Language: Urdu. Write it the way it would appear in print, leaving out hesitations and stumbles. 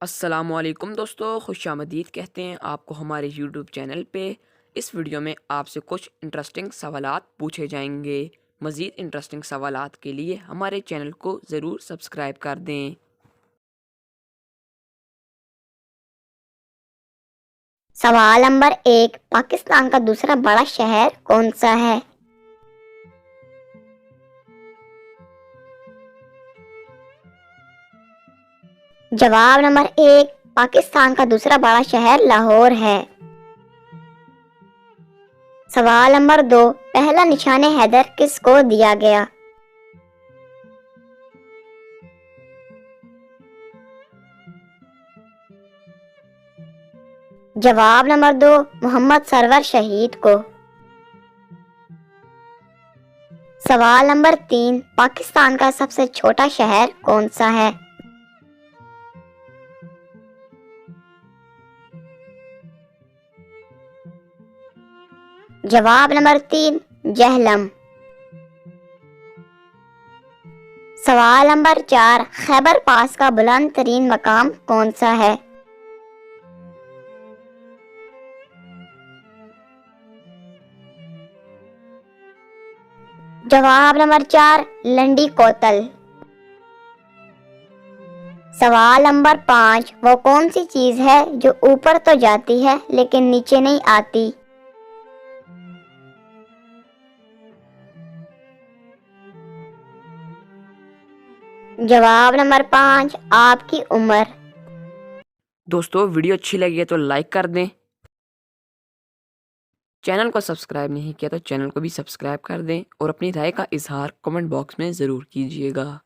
السلام علیکم دوستو، خوش آمدید کہتے ہیں آپ کو ہمارے یوٹیوب چینل پہ۔ اس ویڈیو میں آپ سے کچھ انٹرسٹنگ سوالات پوچھے جائیں گے۔ مزید انٹرسٹنگ سوالات کے لیے ہمارے چینل کو ضرور سبسکرائب کر دیں۔ سوال نمبر 1، پاکستان کا دوسرا بڑا شہر کون سا ہے؟ جواب نمبر 1، پاکستان کا دوسرا بڑا شہر لاہور ہے۔ سوال نمبر 2، پہلا نشان حیدر کس کو دیا گیا؟ جواب نمبر 2، محمد سرور شہید کو۔ سوال نمبر 3، پاکستان کا سب سے چھوٹا شہر کون سا ہے؟ جواب نمبر 3، جہلم۔ سوال نمبر 4، خیبر پاس کا بلند ترین مقام کون سا ہے؟ جواب نمبر 4، لنڈی کوتل۔ سوال نمبر 5، وہ کون سی چیز ہے جو اوپر تو جاتی ہے لیکن نیچے نہیں آتی؟ جواب نمبر 5، آپ کی عمر۔ دوستو، ویڈیو اچھی لگی ہے تو لائک کر دیں۔ چینل کو سبسکرائب نہیں کیا تو چینل کو بھی سبسکرائب کر دیں اور اپنی رائے کا اظہار کمنٹ باکس میں ضرور کیجیے گا۔